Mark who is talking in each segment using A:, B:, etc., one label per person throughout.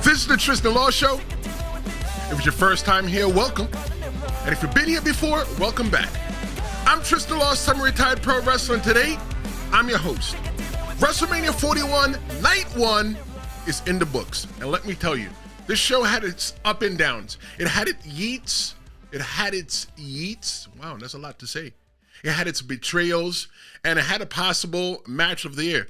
A: This is the Tristen Law Show. If it's your first time here, welcome. And if you've been here before, welcome back. I'm Tristen Law, semi-retired pro wrestler, and today, I'm your host. WrestleMania 41, Night 1 is in the books. And let me tell you, this show had its up and downs. It had its yeets. Wow, that's a lot to say. It had its betrayals, and it had a possible match of the year.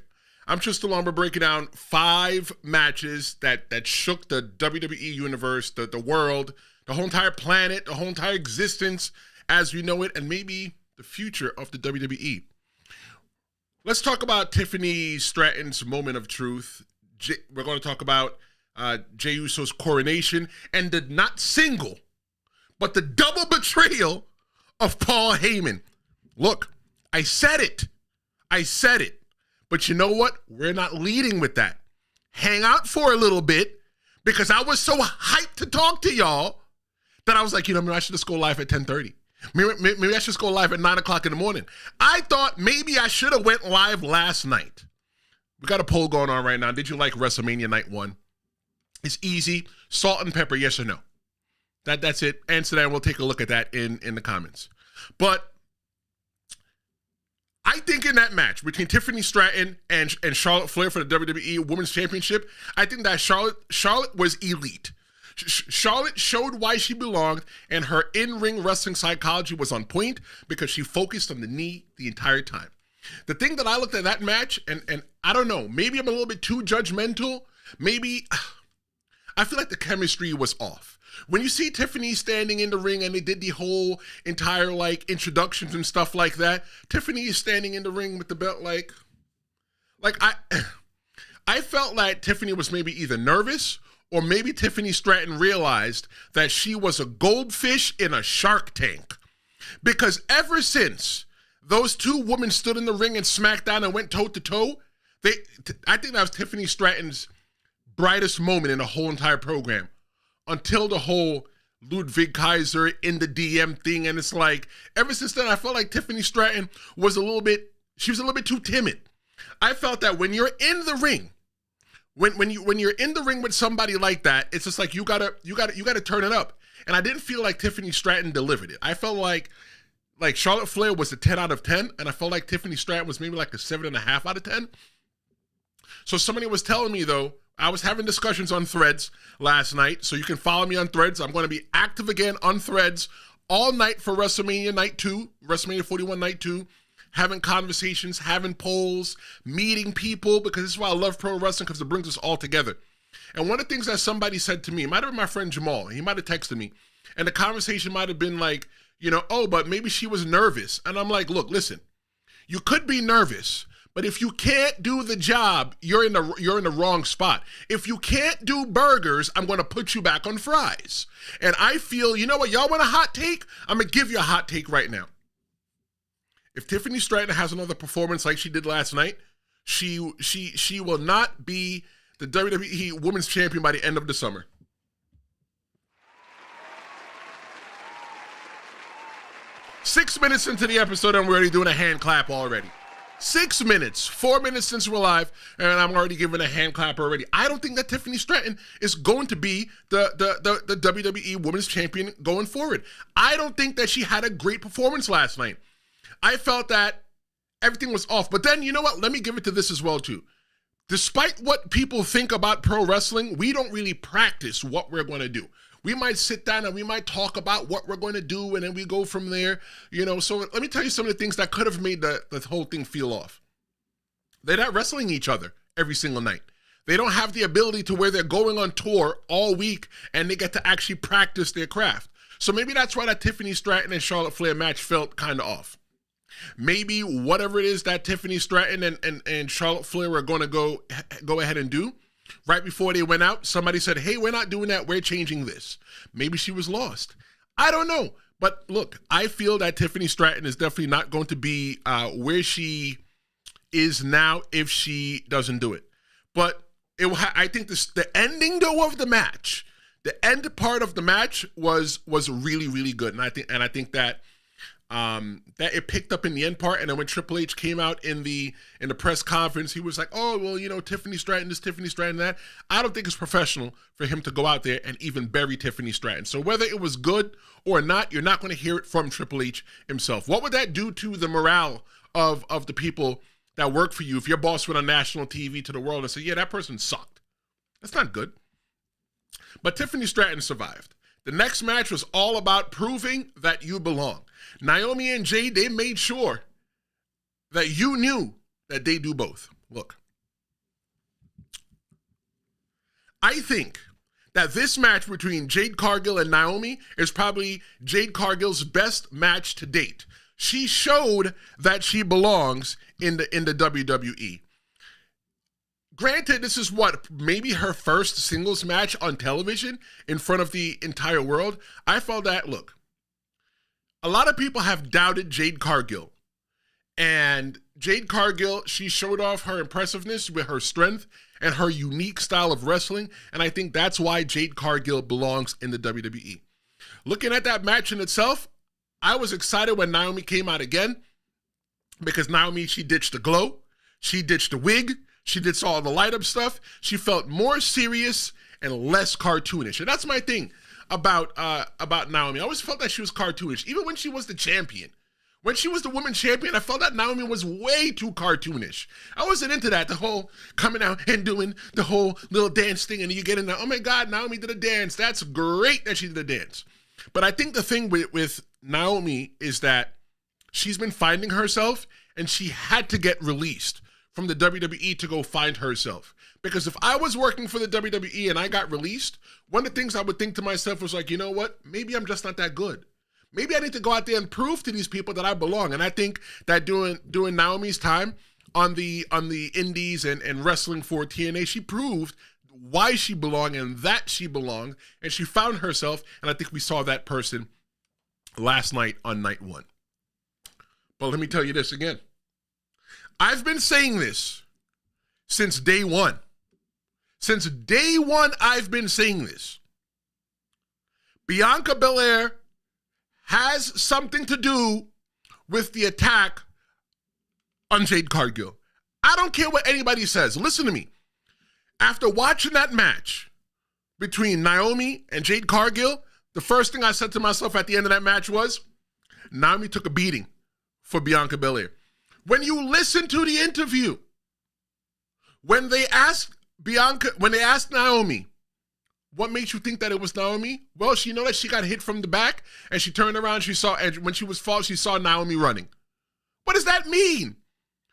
A: I'm Tristen Law, breaking down 5 matches that shook the WWE universe, the world, the whole entire planet, the whole entire existence as we know it, and maybe the future of the WWE. Let's talk about Tiffany Stratton's moment of truth. We're going to talk about Jey Uso's coronation and the not single, but the double betrayal of Paul Heyman. Look, I said it. But you know what? We're not leading with that. Hang out for a little bit, because I was so hyped to talk to y'all that I was like, maybe I should just go live at 10:30. Maybe I should just go live at 9 o'clock in the morning. I thought maybe I should have went live last night. We got a poll going on right now. Did you like WrestleMania Night 1? It's easy. Salt and pepper, yes or no? That's it. Answer that, and we'll take a look at that in the comments. But I think in that match between Tiffany Stratton and Charlotte Flair for the WWE Women's Championship, I think that Charlotte was elite. Charlotte showed why she belonged, and her in-ring wrestling psychology was on point because she focused on the knee the entire time. The thing that I looked at that match, and I don't know, maybe I'm a little bit too judgmental. Maybe I feel like the chemistry was off. When you see Tiffany standing in the ring and they did the whole entire introductions and stuff like that, Tiffany is standing in the ring with the belt I felt like Tiffany was maybe either nervous or maybe Tiffany Stratton realized that she was a goldfish in a shark tank. Because ever since those two women stood in the ring and smacked down and went toe to toe, I think that was Tiffany Stratton's brightest moment in the whole entire program. Until the whole Ludwig Kaiser in the DM thing. And it's like, ever since then, I felt like Tiffany Stratton was a little bit too timid. I felt that when you're in the ring, when you're in the ring with somebody like that, it's just like you gotta turn it up. And I didn't feel like Tiffany Stratton delivered it. I felt like Charlotte Flair was a 10 out of 10, and I felt like Tiffany Stratton was maybe like a 7.5 out of 10. So somebody was telling me, though, I was having discussions on Threads last night, so you can follow me on Threads. I'm going to be active again on Threads all night for WrestleMania Night 2, WrestleMania 41 Night 2, having conversations, having polls, meeting people, because this is why I love pro wrestling, because it brings us all together. And one of the things that somebody said to me, it might have been my friend Jamal, he might have texted me, and the conversation might have been like, but maybe she was nervous. And I'm like, look, listen, you could be nervous, but if you can't do the job, you're in the wrong spot. If you can't do burgers, I'm going to put you back on fries. And I feel, you know what, y'all want a hot take? I'm going to give you a hot take right now. If Tiffany Stratton has another performance like she did last night, she will not be the WWE Women's Champion by the end of the summer. Six minutes into the episode, and we're already doing a hand clap already. 6 minutes, 4 minutes since we're live, and I'm already giving a hand clap already. I don't think that Tiffany Stratton is going to be the WWE Women's Champion going forward. I don't think that she had a great performance last night. I felt that everything was off. But then, you know what? Let me give it to this as well, too. Despite what people think about pro wrestling, we don't really practice what we're going to do. We might sit down and we might talk about what we're going to do, and then we go from there, So let me tell you some of the things that could have made the whole thing feel off. They're not wrestling each other every single night. They don't have the ability to where they're going on tour all week and they get to actually practice their craft. So maybe that's why that Tiffany Stratton and Charlotte Flair match felt kind of off. Maybe whatever it is that Tiffany Stratton and Charlotte Flair were going to go ahead and do, right before they went out, somebody said, hey, we're not doing that. We're changing this. Maybe she was lost. I don't know. But look, I feel that Tiffany Stratton is definitely not going to be where she is now if she doesn't do it. But I think the ending, though, of the match, the end part of the match was really, really good. And I think that that it picked up in the end part, and then when Triple H came out in the press conference, he was like, "Oh, well, you know, Tiffany Stratton this, Tiffany Stratton that." I don't think it's professional for him to go out there and even bury Tiffany Stratton. So whether it was good or not, you're not going to hear it from Triple H himself. What would that do to the morale of the people that work for you if your boss went on national TV to the world and said, "Yeah, that person sucked"? That's not good. But Tiffany Stratton survived. The next match was all about proving that you belong. Naomi and Jade, they made sure that you knew that they do both. Look, I think that this match between Jade Cargill and Naomi is probably Jade Cargill's best match to date. She showed that she belongs in the WWE. Granted, this is maybe her first singles match on television in front of the entire world. I felt that, look, a lot of people have doubted Jade Cargill. And Jade Cargill, she showed off her impressiveness with her strength and her unique style of wrestling. And I think that's why Jade Cargill belongs in the WWE. Looking at that match in itself, I was excited when Naomi came out again, because Naomi, she ditched the glow. She ditched the wig. She did all the light up stuff. She felt more serious and less cartoonish. And that's my thing about Naomi. I always felt that she was cartoonish, even when she was the champion. When she was the women's champion, I felt that Naomi was way too cartoonish. I wasn't into that, the whole coming out and doing the whole little dance thing, and you get in there, oh my God, Naomi did a dance. That's great that she did a dance. But I think the thing with Naomi is that she's been finding herself, and she had to get released from the WWE to go find herself. Because if I was working for the WWE and I got released, one of the things I would think to myself was like, you know what? Maybe I'm just not that good. Maybe I need to go out there and prove to these people that I belong. And I think that during Naomi's time on the indies and wrestling for TNA, she proved why she belonged and that she belonged, and she found herself, and I think we saw that person last night on night one. But let me tell you this again. I've been saying this since day one. Since day one, I've been saying this. Bianca Belair has something to do with the attack on Jade Cargill. I don't care what anybody says. Listen to me. After watching that match between Naomi and Jade Cargill, the first thing I said to myself at the end of that match was, Naomi took a beating for Bianca Belair. When you listen to the interview, when they asked Naomi, what makes you think that it was Naomi? Well, she know that she got hit from the back, and she turned around, and when she was falling, she saw Naomi running. What does that mean?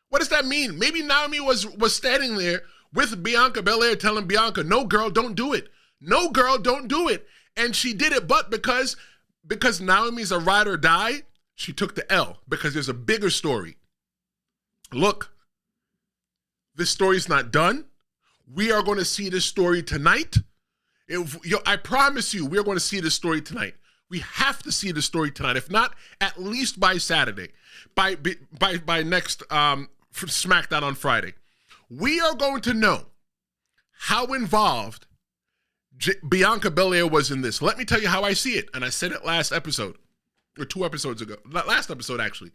A: What does that mean? Maybe Naomi was standing there with Bianca Belair telling Bianca, no, girl, don't do it. No, girl, don't do it. And she did it, but because Naomi's a ride or die, she took the L, because there's a bigger story. Look, this story's not done. We are going to see this story tonight. I promise you, we are going to see this story tonight. We have to see this story tonight. If not, at least by Saturday, by next SmackDown on Friday. We are going to know how involved Bianca Belair was in this. Let me tell you how I see it. And I said it last episode, or 2 episodes ago. Last episode, actually.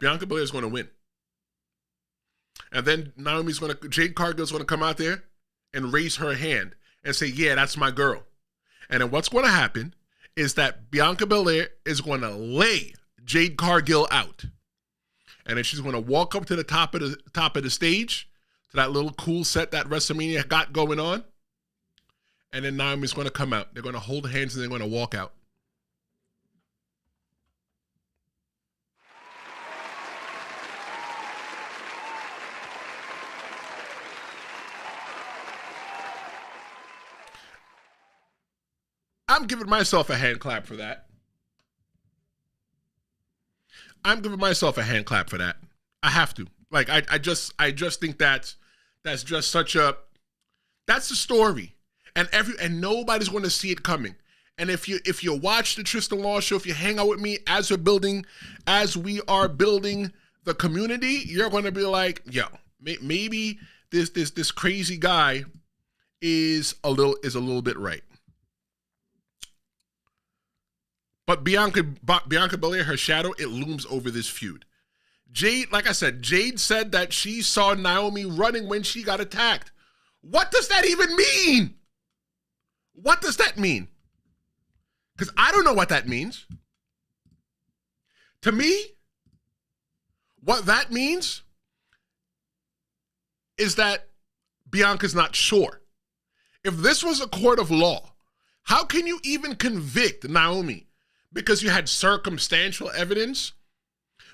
A: Bianca Belair is going to win. And then Jade Cargill's going to come out there and raise her hand and say, yeah, that's my girl. And then what's going to happen is that Bianca Belair is going to lay Jade Cargill out. And then she's going to walk up to the top of the stage, to that little cool set that WrestleMania got going on. And then Naomi's going to come out. They're going to hold hands and they're going to walk out. I'm giving myself a hand clap for that. I'm giving myself a hand clap for that. I have to. Like, I just think that's just such a, that's the story. And nobody's going to see it coming. And if you watch the Tristen Law show, if you hang out with me as we are building the community, you're going to be like, yo, maybe this crazy guy is a little bit right. But Bianca Belair, her shadow, it looms over this feud. Jade, like I said, Jade said that she saw Naomi running when she got attacked. What does that even mean? What does that mean? Because I don't know what that means. To me, what that means is that Bianca's not sure. If this was a court of law, how can you even convict Naomi? Because you had circumstantial evidence?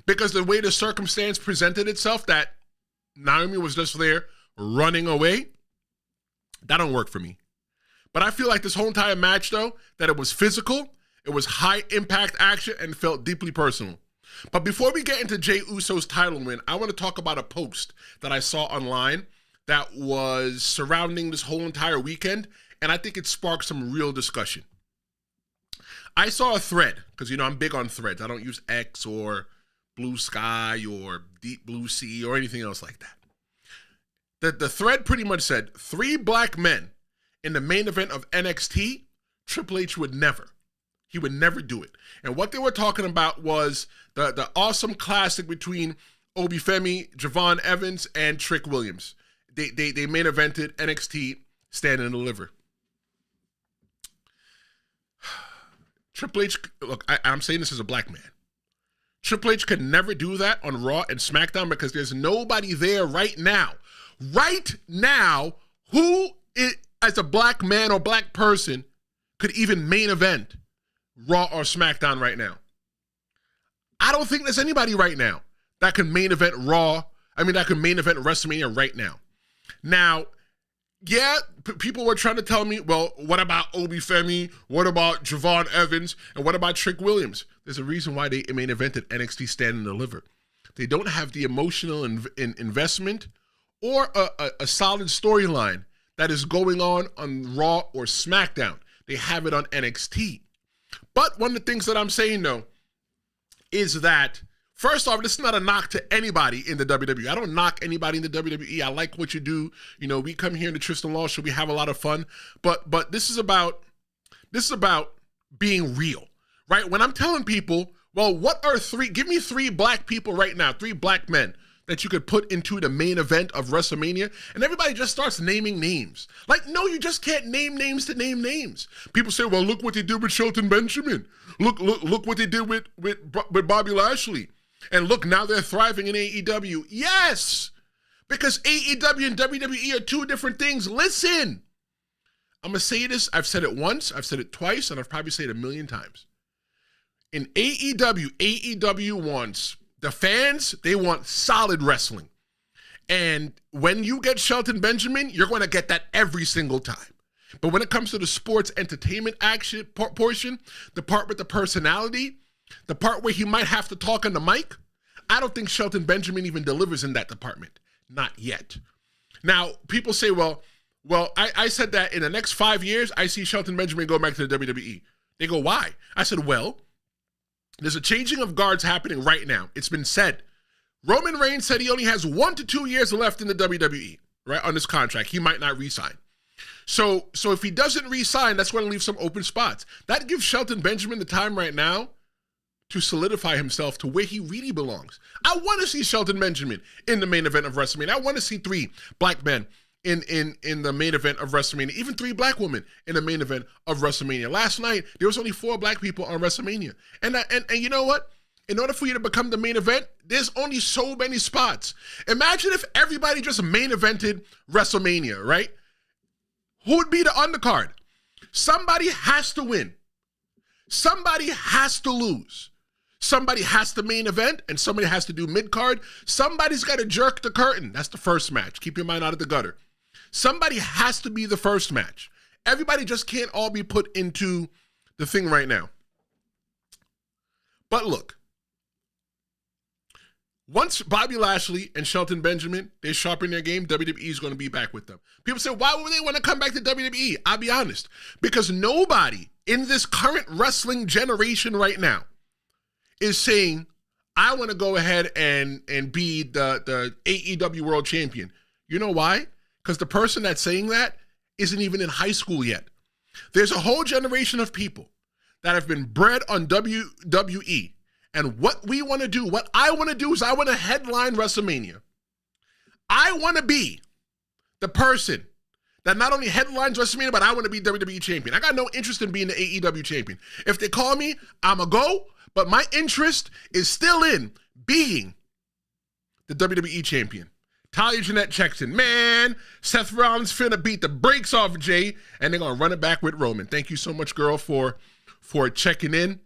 A: Because the way the circumstance presented itself, that Naomi was just there running away? That don't work for me. But I feel like this whole entire match, though, that it was physical, it was high impact action, and felt deeply personal. But before we get into Jey Uso's title win, I want to talk about a post that I saw online that was surrounding this whole entire weekend, and I think it sparked some real discussion. I saw a thread, because, you know, I'm big on threads. I don't use X or Blue Sky or Deep Blue Sea or anything else like that. The thread pretty much said, 3 black men in the main event of NXT, Triple H would never. He would never do it. And what they were talking about was the awesome classic between Obi Femi, Javon Evans, and Trick Williams. They main evented NXT Stand and Deliver. Triple H, look, I'm saying this as a black man. Triple H could never do that on Raw and SmackDown because there's nobody there right now, who as a black man or black person could even main event Raw or SmackDown right now. I don't think there's anybody right now that can main event that can main event WrestleMania right now. Now, yeah, people were trying to tell me, well, what about Obi Femi? What about Javon Evans? And what about Trick Williams? There's a reason why they main evented NXT Stand and Deliver. They don't have the emotional investment or a solid storyline that is going on Raw or SmackDown. They have it on NXT. But one of the things that I'm saying, though, is that, first off, this is not a knock to anybody in the WWE. I don't knock anybody in the WWE. I like what you do. You know, we come here in the Tristen Law show. We have a lot of fun. But this is about being real, right? When I'm telling people, well, give me 3 black people right now, 3 black men that you could put into the main event of WrestleMania, and everybody just starts naming names. Like, no, you just can't name names to name names. People say, well, look what they did with Shelton Benjamin. Look what they did with Bobby Lashley. And look, now they're thriving in AEW. Yes, because AEW and WWE are 2 different things. Listen, I'm going to say this. I've said it once, I've said it twice, and I've probably said it 1,000,000 times. In AEW wants, the fans, they want solid wrestling. And when you get Shelton Benjamin, you're going to get that every single time. But when it comes to the sports entertainment action portion, the part with the personality, the part where he might have to talk on the mic, I don't think Shelton Benjamin even delivers in that department. Not yet. Now, people say, well, I said that in the next 5 years, I see Shelton Benjamin go back to the WWE. They go, why? I said, well, there's a changing of guards happening right now. It's been said. Roman Reigns said he only has 1 to 2 years left in the WWE, right, on his contract. He might not re-sign. So if he doesn't re-sign, that's going to leave some open spots. That gives Shelton Benjamin the time right now to solidify himself to where he really belongs. I want to see Shelton Benjamin in the main event of WrestleMania. I want to see 3 black men in the main event of WrestleMania, even 3 black women in the main event of WrestleMania. Last night, there was only 4 black people on WrestleMania. And you know what? In order for you to become the main event, there's only so many spots. Imagine if everybody just main evented WrestleMania, right? Who would be the undercard? Somebody has to win. Somebody has to lose. Somebody has to main event, and somebody has to do mid-card. Somebody's got to jerk the curtain. That's the first match. Keep your mind out of the gutter. Somebody has to be the first match. Everybody just can't all be put into the thing right now. But look, once Bobby Lashley and Shelton Benjamin, they sharpen their game, WWE is going to be back with them. People say, why would they want to come back to WWE? I'll be honest. Because nobody in this current wrestling generation right now is saying, I want to go ahead and be the AEW World Champion. You know why? Because the person that's saying that isn't even in high school yet. There's a whole generation of people that have been bred on WWE. And what we want to do, what I want to do is I want to headline WrestleMania. I want to be the person that not only headlines WrestleMania, but I want to be WWE champion. I got no interest in being the AEW champion. If they call me, I'm a go, but my interest is still in being the WWE champion. Talia Jeanette checks in. Man, Seth Rollins finna beat the brakes off of Jey, and they're gonna run it back with Roman. Thank you so much, girl, for checking in.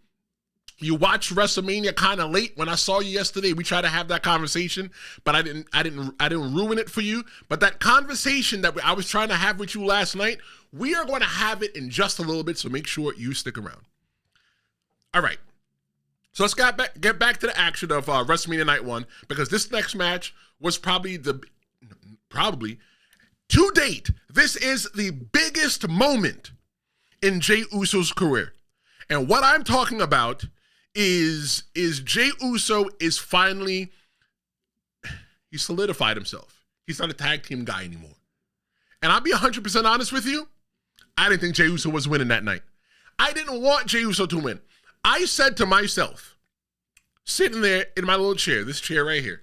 A: You watched WrestleMania kind of late. When I saw you yesterday, we tried to have that conversation, but I didn't ruin it for you. But that conversation that I was trying to have with you last night, we are going to have it in just a little bit, so make sure you stick around. All right. So let's get back to the action of WrestleMania Night 1, because this next match was probably to date, this is the biggest moment in Jey Uso's career. And what I'm talking about is Jey Uso is finally, he solidified himself. He's not a tag team guy anymore. And I'll be 100% honest with you, I didn't think Jey Uso was winning that night. I didn't want Jey Uso to win. I said to myself, sitting there in my little chair, this chair right here,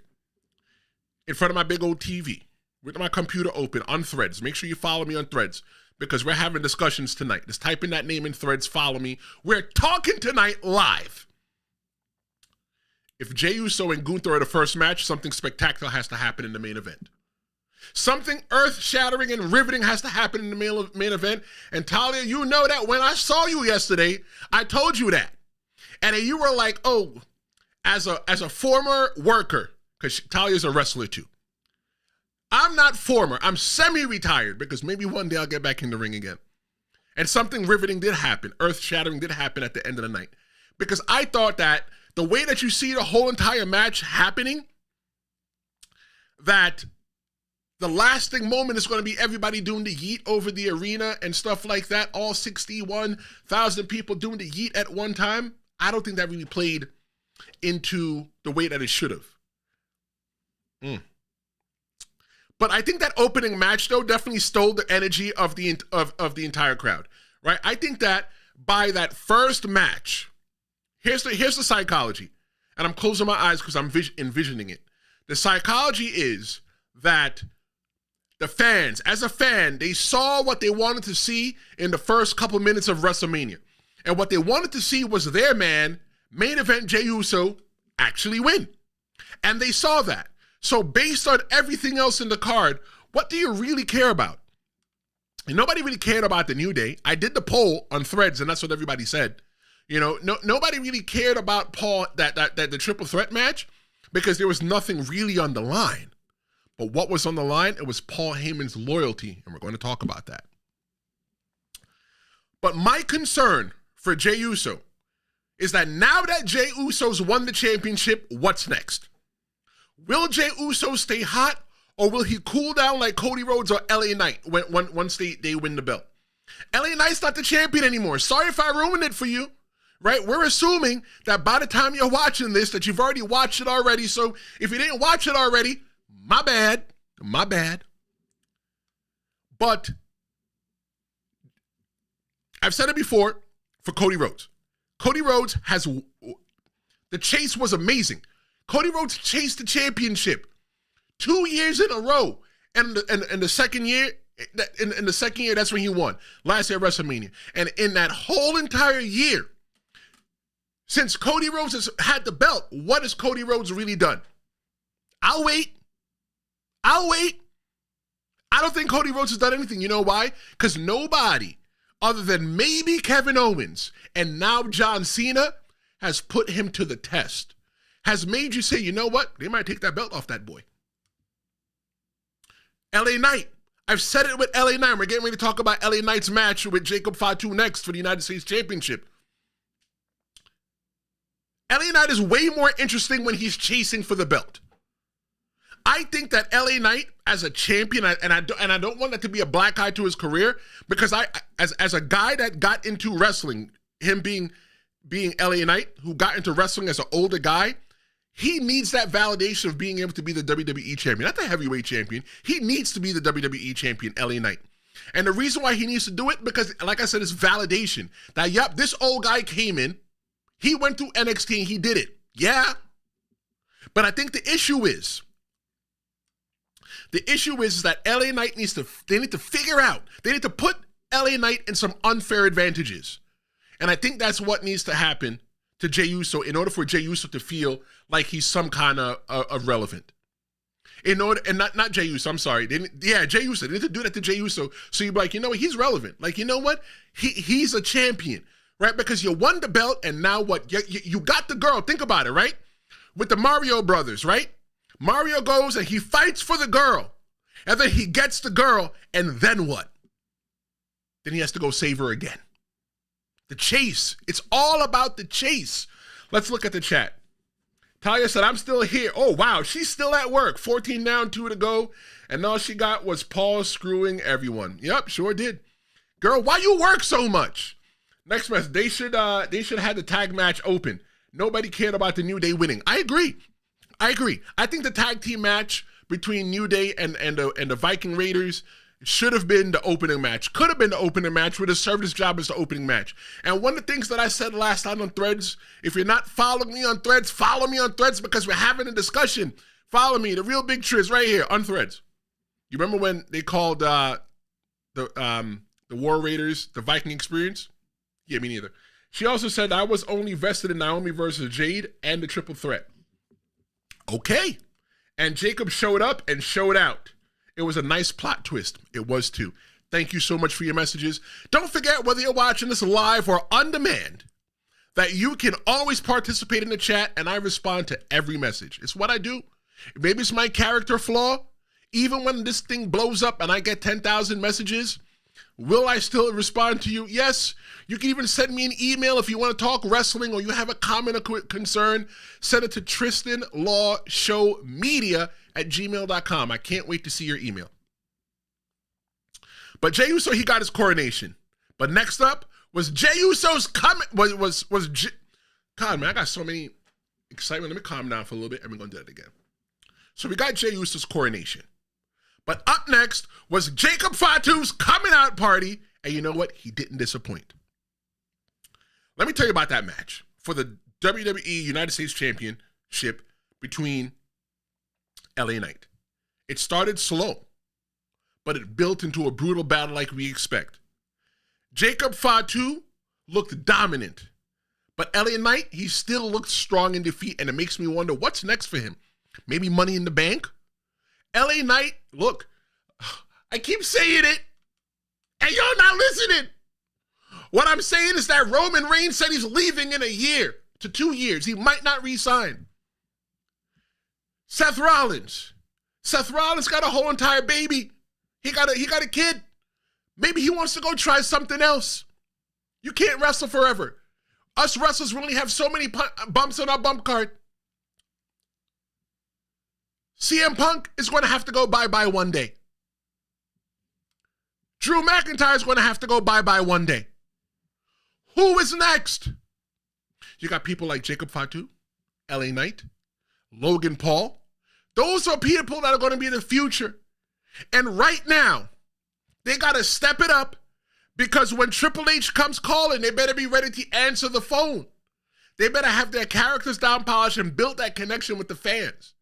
A: in front of my big old TV, with my computer open on Threads. Make sure you follow me on Threads, because we're having discussions tonight. Just type in that name in Threads, follow me. We're talking tonight live. If Jey Uso and Gunther are the first match, something spectacular has to happen in the main event. Something earth-shattering and riveting has to happen in the main event. And Talia, you know that when I saw you yesterday, I told you that. And then you were like, oh, as a former worker, because Talia's a wrestler too. I'm not former, I'm semi-retired, because maybe one day I'll get back in the ring again. And something riveting did happen, earth-shattering did happen at the end of the night. Because I thought that the way that you see the whole entire match happening, that the lasting moment is going to be everybody doing the yeet over the arena and stuff like that, all 61,000 people doing the yeet at one time. I don't think that really played into the way that it should have. But I think that opening match, though, definitely stole the energy of the entire crowd, right? I think that by that first match, here's the psychology, and I'm closing my eyes because I'm envisioning it. The psychology is that the fans, as a fan, they saw what they wanted to see in the first couple minutes of WrestleMania. And what they wanted to see was their man, main event Jey Uso, actually win. And they saw that. So based on everything else in the card, what do you really care about? And nobody really cared about the New Day. I did the poll on Threads, and that's what everybody said. You know, nobody really cared about Paul, that the triple threat match, because there was nothing really on the line. But what was on the line? It was Paul Heyman's loyalty, and we're going to talk about that. But my concern for Jey Uso is that now that Jey Uso's won the championship, what's next? Will Jey Uso stay hot, or will he cool down like Cody Rhodes or LA Knight once they win the belt? LA Knight's not the champion anymore. Sorry if I ruined it for you, right? We're assuming that by the time you're watching this, that you've already watched it already. So if you didn't watch it already, my bad. But I've said it before for Cody Rhodes. Cody Rhodes the chase was amazing. Cody Rhodes chased the championship 2 years in a row. And the second year, that's when he won. Last year at WrestleMania. And in that whole entire year, since Cody Rhodes has had the belt, what has Cody Rhodes really done? I'll wait. I don't think Cody Rhodes has done anything. You know why? Because nobody other than maybe Kevin Owens and now John Cena has put him to the test. Has made you say, you know what? They might take that belt off that boy. LA Knight. I've said it with LA Knight. We're getting ready to talk about LA Knight's match with Jacob Fatu next for the United States Championship. LA Knight is way more interesting when he's chasing for the belt. I think that LA Knight as a champion, and I don't want that to be a black eye to his career, because as a guy that got into wrestling, him being LA Knight, who got into wrestling as an older guy, he needs that validation of being able to be the WWE champion, not the heavyweight champion. He needs to be the WWE champion, LA Knight. And the reason why he needs to do it, because like I said, it's validation. That, yep, this old guy came in, he went through NXT and he did it. Yeah. But I think the issue is that LA Knight need to figure out, they need to put LA Knight in some unfair advantages. And I think that's what needs to happen to Jey Uso in order for Jey Uso to feel like he's some kind of relevant. In order, and not Jey Uso, I'm sorry. Jey Uso. They need to do that to Jey Uso. So you're like, you know what? He's relevant. Like, you know what? He's a champion, right? Because you won the belt, and now what? You got the girl. Think about it, right? With the Mario brothers, right? Mario goes and he fights for the girl. And then he gets the girl, and then what? Then he has to go save her again. The chase. It's all about the chase. Let's look at the chat. Talia said, I'm still here. Oh, wow. She's still at work. 14 down, 2 to go. And all she got was Paul screwing everyone. Yep, sure did. Girl, why you work so much? Next message. They should have had the tag match open. Nobody cared about the New Day winning. I agree. I think the tag team match between New Day and the Viking Raiders should have been the opening match. Could have been the opening match. Would have served its job as the opening match. And one of the things that I said last time on Threads, if you're not following me on Threads, follow me on Threads because we're having a discussion. Follow me, the real big Triz right here on Threads. You remember when they called the War Raiders the Viking Experience? Yeah, me neither. She also said, I was only vested in Naomi versus Jade and the triple threat. Okay. And Jacob showed up and showed out. It was a nice plot twist. It was too. Thank you so much for your messages. Don't forget, whether you're watching this live or on demand, that you can always participate in the chat and I respond to every message. It's what I do. Maybe it's my character flaw. Even when this thing blows up and I get 10,000 messages, will I still respond to you? Yes. You can even send me an email if you want to talk wrestling or you have a comment or concern. Send it to Tristen Law Show Media at gmail.com. I can't wait to see your email. But Jey Uso, he got his coronation. But next up was Jey Uso's comment. God, man, I got so many excitement. Let me calm down for a little bit and we're going to do that again. So we got Jey Uso's coronation. But up next was Jacob Fatu's coming out party. And you know what? He didn't disappoint. Let me tell you about that match for the WWE United States Championship between LA Knight. It started slow, but it built into a brutal battle like we expect. Jacob Fatu looked dominant, but LA Knight, he still looked strong in defeat, and it makes me wonder what's next for him. Maybe Money in the Bank? LA Knight, look, I keep saying it, and y'all not listening. What I'm saying is that Roman Reigns said he's leaving in a year to 2 years. He might not re-sign. Seth Rollins got a whole entire baby. He got a kid. Maybe he wants to go try something else. You can't wrestle forever. Us wrestlers really have so many bumps on our bump card. CM Punk is going to have to go bye-bye one day. Drew McIntyre is going to have to go bye-bye one day. Who is next? You got people like Jacob Fatu, LA Knight, Logan Paul. Those are people that are going to be in the future. And right now, they got to step it up because when Triple H comes calling, they better be ready to answer the phone. They better have their characters down polished and build that connection with the fans.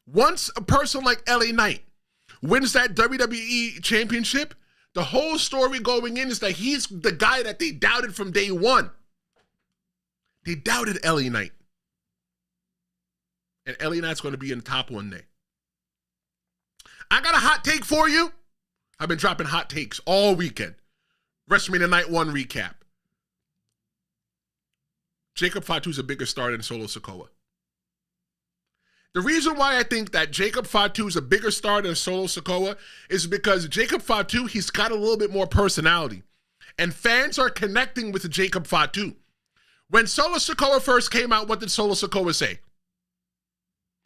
A: Once a person like LA Knight wins that WWE championship, the whole story going in is that he's the guy that they doubted from day one. They doubted LA Knight. And LA Knight's going to be in the top one day. I got a hot take for you. I've been dropping hot takes all weekend. WrestleMania Night 1 recap. Jacob Fatu's a bigger star than Solo Sikoa. The reason why I think that Jacob Fatu is a bigger star than Solo Sikoa is because Jacob Fatu, he's got a little bit more personality. And fans are connecting with Jacob Fatu. When Solo Sikoa first came out, what did Solo Sikoa say?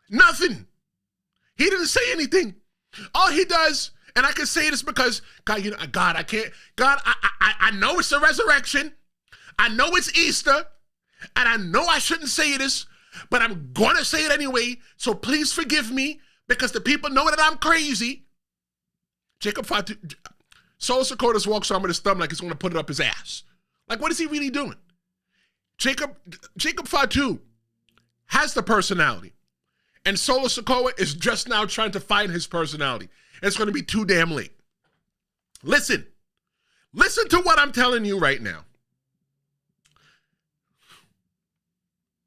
A: Nothing. He didn't say anything. All he does, and I can say this because, God, I can't. God, I know it's the resurrection. I know it's Easter. And I know I shouldn't say this, but I'm going to say it anyway, so please forgive me because the people know that I'm crazy. Jacob Fatu, Solo Sikoa just walks on with his thumb like he's going to put it up his ass. Like, what is he really doing? Jacob Fatu has the personality. And Solo Sikoa is just now trying to find his personality. It's going to be too damn late. Listen to what I'm telling you right now.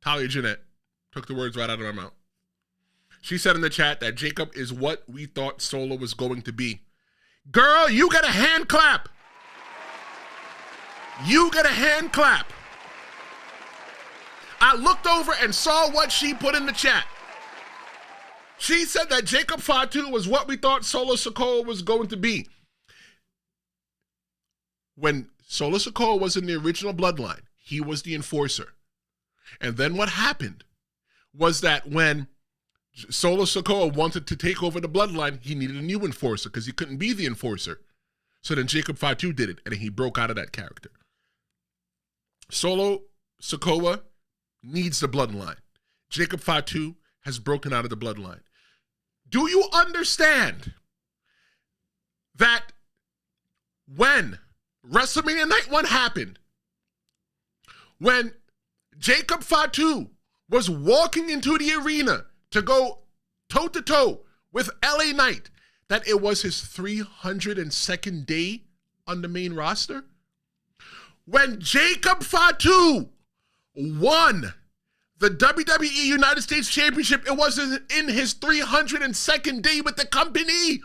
A: Talia Jeanette took the words right out of my mouth. She said in the chat that Jacob is what we thought Solo was going to be. Girl, you got a hand clap. You got a hand clap. I looked over and saw what she put in the chat. She said that Jacob Fatu was what we thought Solo Sikoa was going to be. When Solo Sikoa was in the original Bloodline, he was the enforcer. And then what happened was that when Solo Sikoa wanted to take over the Bloodline, he needed a new enforcer because he couldn't be the enforcer. So then Jacob Fatu did it, and he broke out of that character. Solo Sikoa needs the Bloodline. Jacob Fatu has broken out of the Bloodline. Do you understand that when WrestleMania Night 1 happened, when Jacob Fatu was walking into the arena to go toe-to-toe with LA Knight, that it was his 302nd day on the main roster? When Jacob Fatu won the WWE United States Championship, it was in his 302nd day with the company.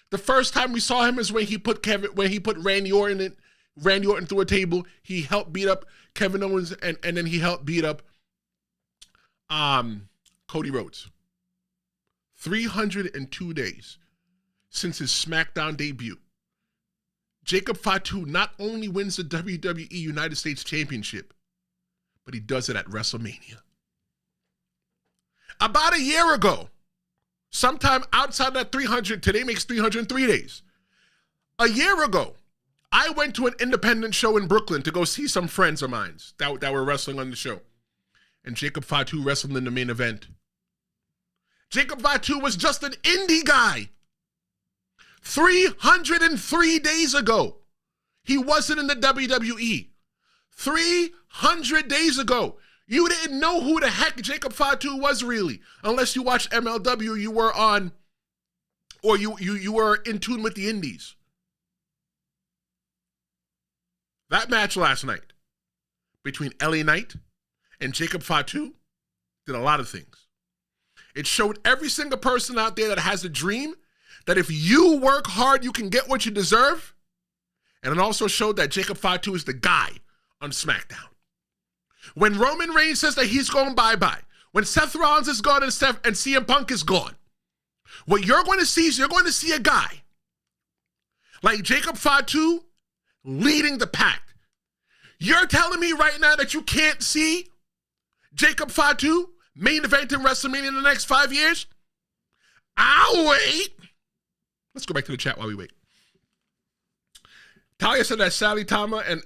A: The first time we saw him is when he put Randy Orton through a table. He helped beat up Kevin Owens, and then he helped beat up Cody Rhodes. 302 days since his SmackDown debut. Jacob Fatu not only wins the WWE United States Championship, but he does it at WrestleMania. About a year ago, sometime outside that 300, today makes 303 days. A year ago, I went to an independent show in Brooklyn to go see some friends of mine that were wrestling on the show. And Jacob Fatu wrestled in the main event. Jacob Fatu was just an indie guy. 303 days ago, he wasn't in the WWE. 300 days ago, you didn't know who the heck Jacob Fatu was really, unless you watched MLW. You were on, or you were in tune with the indies. That match last night between LA Knight and Jacob Fatu did a lot of things. It showed every single person out there that has a dream that if you work hard, you can get what you deserve. And it also showed that Jacob Fatu is the guy on SmackDown. When Roman Reigns says that he's going bye-bye, when Seth Rollins is gone and CM Punk is gone, what you're going to see is you're going to see a guy like Jacob Fatu leading the pack. You're telling me right now that you can't see Jacob Fatu main event in WrestleMania in the next 5 years? I'll wait. Let's go back to the chat while we wait. Talia said that Sally Tama and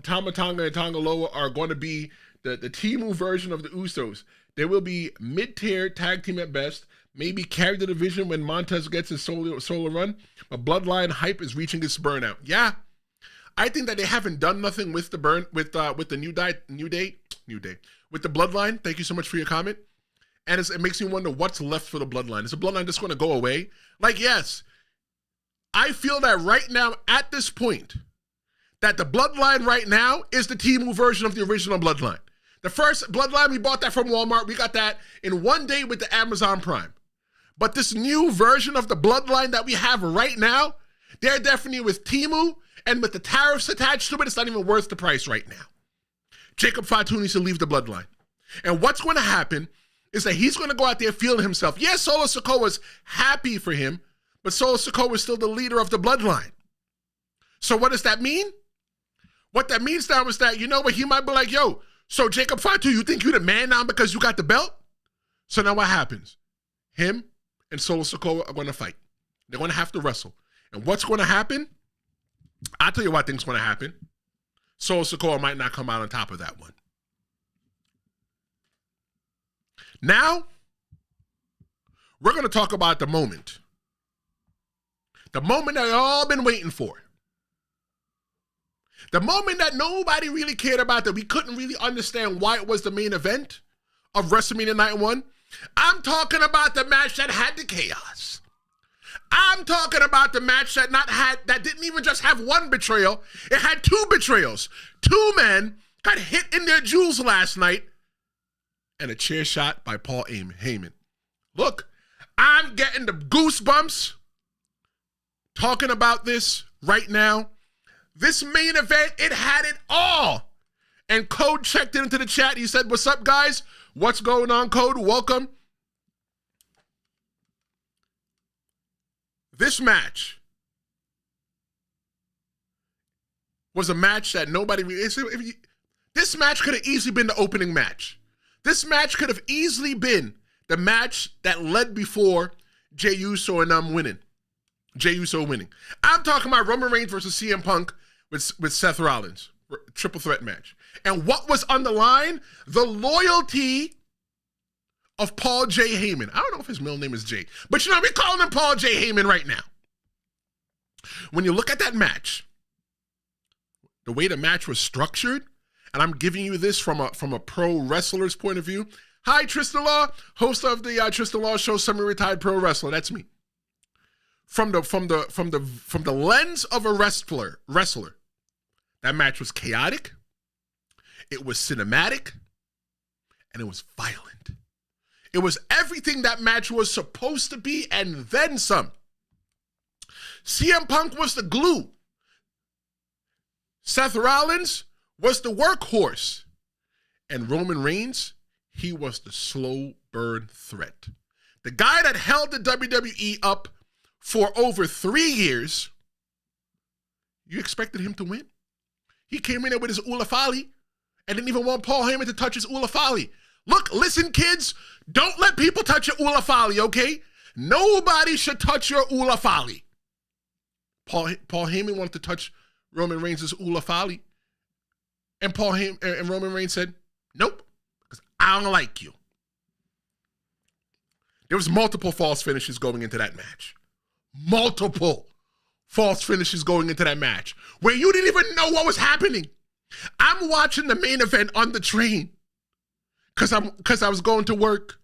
A: Tama Tonga and Tonga Loa are going to be the Temu version of the Usos. They will be mid-tier tag team at best, maybe carry the division when Montez gets his solo run, but Bloodline hype is reaching its burnout. Yeah, I think that they haven't done nothing with the New Day, with the Bloodline. Thank you so much for your comment. And it makes me wonder what's left for the Bloodline. Is the Bloodline just going to go away? Like, yes, I feel that right now, at this point, that the Bloodline right now is the Temu version of the original Bloodline. The first Bloodline, we bought that from Walmart. We got that in one day with the Amazon Prime. But this new version of the Bloodline that we have right now, they're definitely with Temu, and with the tariffs attached to it, it's not even worth the price right now. Jacob Fatu needs to leave the Bloodline. And what's going to happen is that he's going to go out there feeling himself. Yes, Solo Sikoa's happy for him, but Solo Sikoa is still the leader of the Bloodline. So what does that mean? What that means now is that, you know what, he might be like, yo, so Jacob Fatu, you think you're the man now because you got the belt? So now what happens? Him and Solo Sikoa are going to fight. They're going to have to wrestle. And what's going to happen? I'll tell you what I think's going to happen. Solo Sikoa might not come out on top of that one. Now, we're going to talk about the moment The moment that all been waiting for. The moment that nobody really cared about, that we couldn't really understand why it was the main event of WrestleMania Night 1. I'm talking about the match that had the chaos. I'm talking about the match that didn't even just have one betrayal. It had two betrayals. Two men got hit in their jewels last night, and a chair shot by Paul Heyman. Look, I'm getting the goosebumps talking about this right now. This main event, it had it all. And Code checked into the chat. He said, "What's up, guys? What's going on, Code? Welcome." This match was a match that nobody really... This match could have easily been the opening match. This match could have easily been the match that led before Jey Uso and winning. Jey Uso winning. I'm talking about Roman Reigns versus CM Punk with Seth Rollins. Triple threat match. And what was on the line? The loyalty of Paul J. Heyman. I don't know if his middle name is Jay, but you know, we're calling him Paul J. Heyman right now. When you look at that match, the way the match was structured, and I'm giving you this from a pro wrestler's point of view. Hi, Tristen Law, host of the Tristen Law show, semi-retired pro wrestler. That's me. From the lens of a wrestler, that match was chaotic, it was cinematic, and it was violent. It was everything that match was supposed to be, and then some. CM Punk was the glue. Seth Rollins was the workhorse. And Roman Reigns, he was the slow burn threat. The guy that held the WWE up for over 3 years, you expected him to win? He came in there with his Ulafali and didn't even want Paul Heyman to touch his Ulafali. Look, listen, kids, don't let people touch your Ulafali, okay? Nobody should touch your Ulafali. Paul Heyman wanted to touch Roman Reigns' Ulafali. And and Roman Reigns said, "Nope, because I don't like you." There was multiple false finishes going into that match. Multiple false finishes going into that match where you didn't even know what was happening. I'm watching the main event on the train because I was going to work.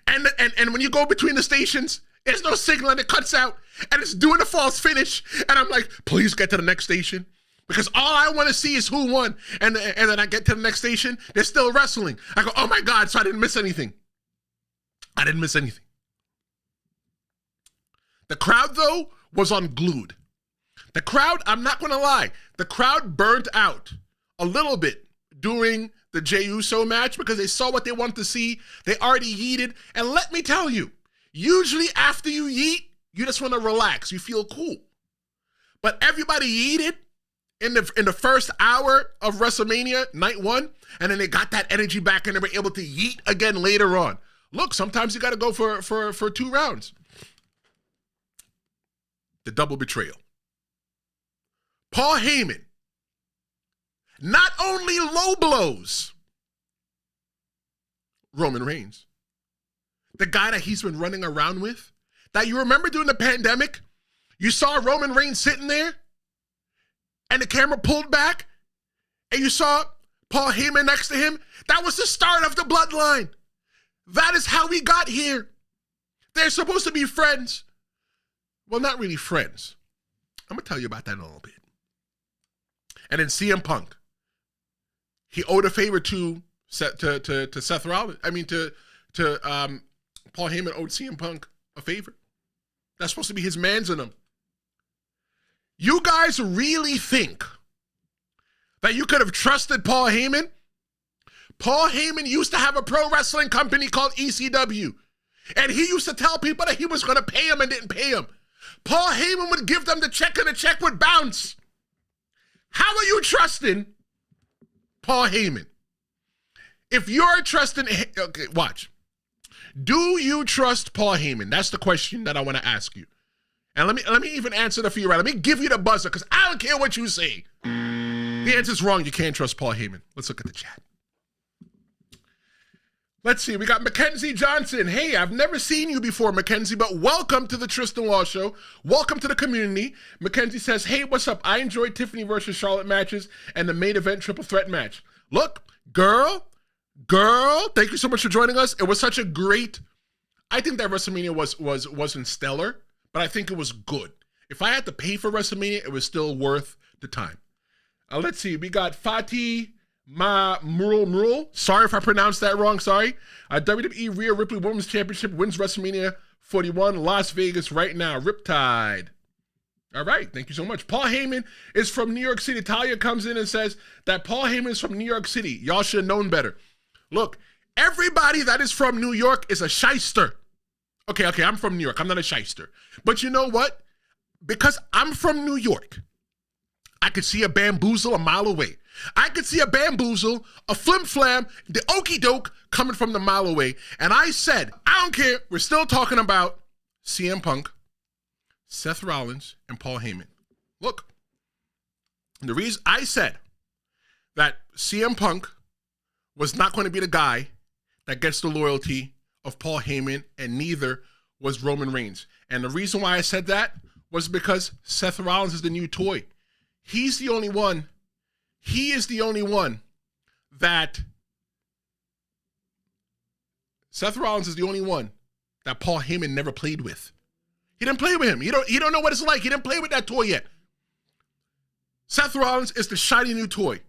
A: And when you go between the stations, there's no signal and it cuts out and it's doing a false finish. And I'm like, please get to the next station because all I want to see is who won. And then I get to the next station, they're still wrestling. I go, oh my God, so I didn't miss anything. I didn't miss anything. The crowd, though, was unglued. The crowd, I'm not going to lie, the crowd burnt out a little bit during the Jey Uso match because they saw what they wanted to see. They already yeeted. And let me tell you, usually after you yeet, you just want to relax. You feel cool. But everybody yeeted in the first hour of WrestleMania, night 1, and then they got that energy back and they were able to yeet again later on. Look, sometimes you got to go for 2 rounds. The double betrayal. Paul Heyman not only low blows Roman Reigns, the guy that he's been running around with, that you remember during the pandemic, you saw Roman Reigns sitting there and the camera pulled back and you saw Paul Heyman next to him. That was the start of the bloodline. That is how we got here. They're supposed to be friends. Well, not really friends. I'm going to tell you about that in a little bit. And then CM Punk. He owed a favor to Seth Rollins. I mean, to Paul Heyman owed CM Punk a favor. That's supposed to be his mans in him. You guys really think that you could have trusted Paul Heyman? Paul Heyman used to have a pro wrestling company called ECW. And he used to tell people that he was going to pay him and didn't pay him. Paul Heyman would give them the check and the check would bounce. How are you trusting Paul Heyman? If you're trusting, okay, watch. Do you trust Paul Heyman? That's the question that I want to ask you. And let me even answer that for you right. Let me give you the buzzer because I don't care what you say. The answer's wrong. You can't trust Paul Heyman. Let's look at the chat. Let's see. We got Mackenzie Johnson. Hey, I've never seen you before, Mackenzie, but welcome to the Tristen Law Show. Welcome to the community. Mackenzie says, hey, what's up? I enjoyed Tiffany versus Charlotte matches and the main event triple threat match. Look, girl, thank you so much for joining us. It was such a great, I think that WrestleMania wasn't stellar, but I think it was good. If I had to pay for WrestleMania, it was still worth the time. Let's see. We got Fati Murul. Sorry if I pronounced that wrong. Sorry. WWE Rhea Ripley Women's Championship wins WrestleMania 41 Las Vegas right now. Riptide. All right. Thank you so much. Paul Heyman is from New York City. Talia comes in and says that Paul Heyman is from New York City. Y'all should have known better. Look, everybody that is from New York is a shyster. Okay, I'm from New York. I'm not a shyster. But you know what? Because I'm from New York, I could see a bamboozle a mile away. I could see a bamboozle, a flim-flam, the okey-doke coming from the mile away. And I said, I don't care. We're still talking about CM Punk, Seth Rollins, and Paul Heyman. Look, the reason I said that CM Punk was not going to be the guy that gets the loyalty of Paul Heyman, and neither was Roman Reigns. And the reason why I said that was because Seth Rollins is the new toy. He's the only one. He is the only one that Seth Rollins is the only one that Paul Heyman never played with. He didn't play with him. He don't know what it's like. He didn't play with that toy yet. Seth Rollins is the shiny new toy.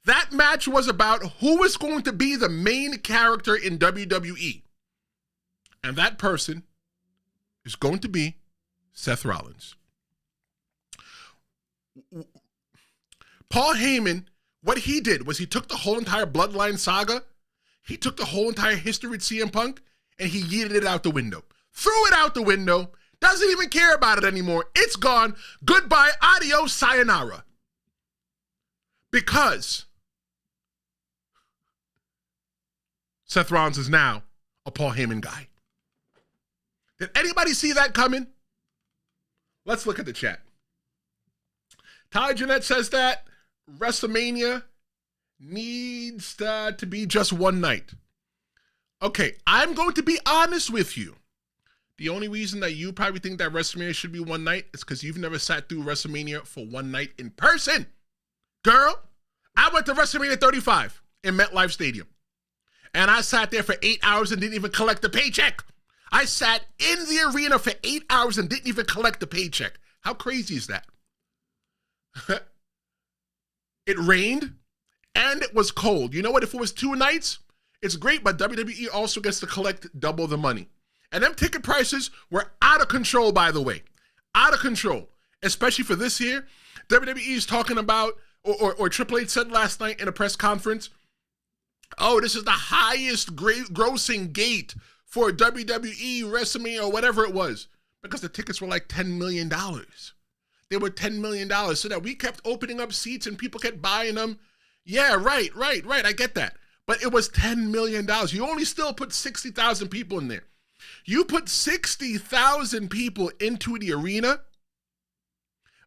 A: That match was about who is going to be the main character in WWE. And that person is going to be Seth Rollins. Paul Heyman, what he did was he took the whole entire Bloodline saga, he took the whole entire history with CM Punk, and he yeeted it out the window. Threw it out the window, doesn't even care about it anymore. It's gone. Goodbye, adios, sayonara. Because Seth Rollins is now a Paul Heyman guy. Did anybody see that coming? Let's look at the chat. Ty Jeanette says that WrestleMania needs to be just one night. Okay, I'm going to be honest with you. The only reason that you probably think that WrestleMania should be one night is because you've never sat through WrestleMania for one night in person. Girl, I went to WrestleMania 35 in MetLife Stadium. And I sat there for 8 hours and didn't even collect the paycheck. I sat in the arena for 8 hours and didn't even collect the paycheck. How crazy is that? It rained and it was cold. You know what? If it was 2 nights, it's great, but WWE also gets to collect double the money. And them ticket prices were out of control, by the way. Out of control. Especially for this year. WWE is talking about, or Triple H said last night in a press conference, oh, this is the highest grossing gate for WWE, WrestleMania, or whatever it was. Because the tickets were like $10 million. They were $10 million. So that we kept opening up seats and people kept buying them. Yeah, right. I get that. But it was $10 million. You only still put 60,000 people in there. You put 60,000 people into the arena.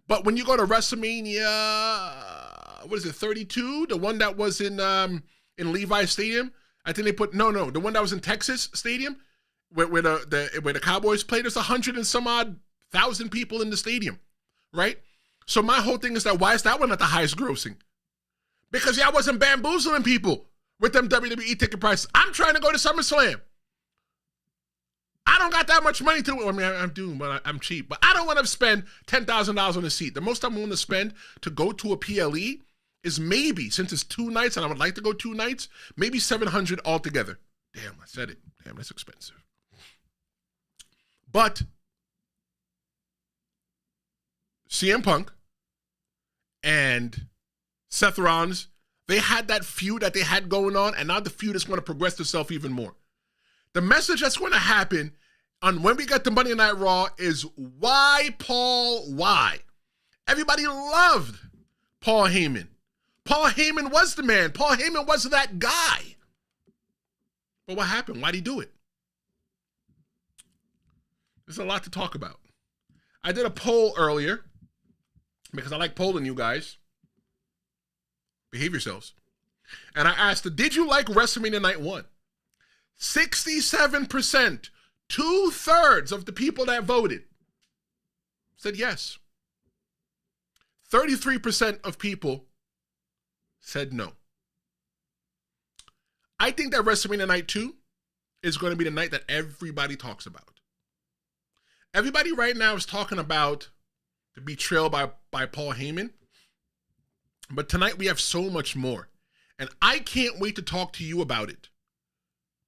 A: But when you go to WrestleMania, what is it, 32? The one that was in Levi Stadium. I think they put, no, the one that was in Texas Stadium where the Cowboys played, there's 100 and some odd thousand people in the stadium, right? So my whole thing is that why is that one at the highest grossing? Because y'all wasn't bamboozling people with them WWE ticket prices. I'm trying to go to SummerSlam. I don't got that much money to, I mean, I'm doing, but I'm cheap. But I don't want to spend $10,000 on a seat. The most I'm willing to spend to go to a PLE is maybe, since it's 2 nights, and I would like to go 2 nights, maybe $700 altogether. Damn, I said it. Damn, that's expensive. But CM Punk and Seth Rollins, they had that feud that they had going on, and now the feud is going to progress itself even more. The message that's going to happen on when we get the Monday Night Raw is why, Paul, why? Everybody loved Paul Heyman. Paul Heyman was the man. Paul Heyman was that guy. But what happened? Why'd he do it? There's a lot to talk about. I did a poll earlier because I like polling you guys. Behave yourselves. And I asked, did you like WrestleMania Night 1? 67%, 2/3 of the people that voted said yes. 33% of people said no. I think that WrestleMania Night 2 is going to be the night that everybody talks about. Everybody right now is talking about the betrayal by Paul Heyman. But tonight we have so much more. And I can't wait to talk to you about it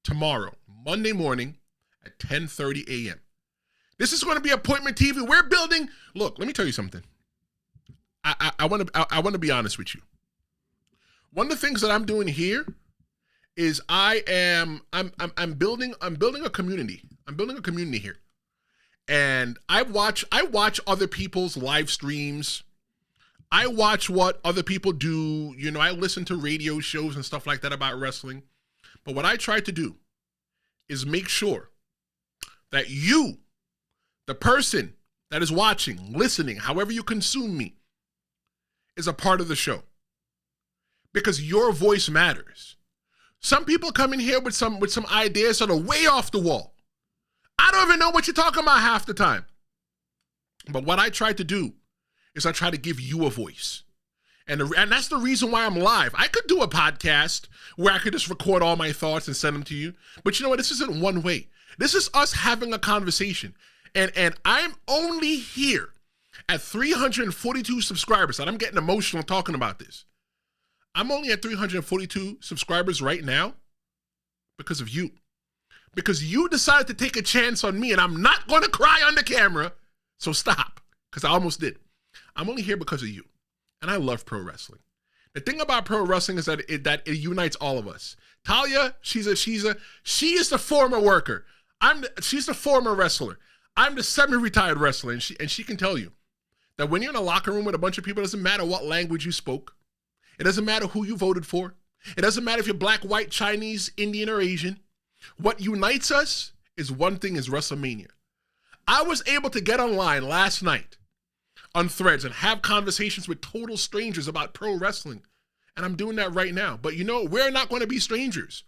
A: tomorrow, Monday morning at 10:30 a.m. This is going to be Appointment TV. We're building. Look, let me tell you something. I want to be honest with you. One of the things that I'm doing here is I'm building a community. I'm building a community here. And I watch other people's live streams. I watch what other people do. You know, I listen to radio shows and stuff like that about wrestling. But what I try to do is make sure that you, the person that is watching, listening, however you consume me, is a part of the show. Because your voice matters. Some people come in here with some ideas that are way off the wall. I don't even know what you're talking about half the time. But what I try to do is I try to give you a voice. And that's the reason why I'm live. I could do a podcast where I could just record all my thoughts and send them to you. But you know what? This isn't one way. This is us having a conversation. And I'm only here at 342 subscribers. And I'm getting emotional talking about this. I'm only at 342 subscribers right now because of you. Because you decided to take a chance on me, and I'm not going to cry on the camera, so stop, because I almost did. I'm only here because of you, and I love pro wrestling. The thing about pro wrestling is that it unites all of us. Talia, she is the former worker. She's the former wrestler. I'm the semi-retired wrestler, and she can tell you that when you're in a locker room with a bunch of people, it doesn't matter what language you spoke. It doesn't matter who you voted for. It doesn't matter if you're black, white, Chinese, Indian, or Asian. What unites us is one thing, is WrestleMania. I was able to get online last night on Threads and have conversations with total strangers about pro wrestling. And I'm doing that right now. But you know, we're not going to be strangers.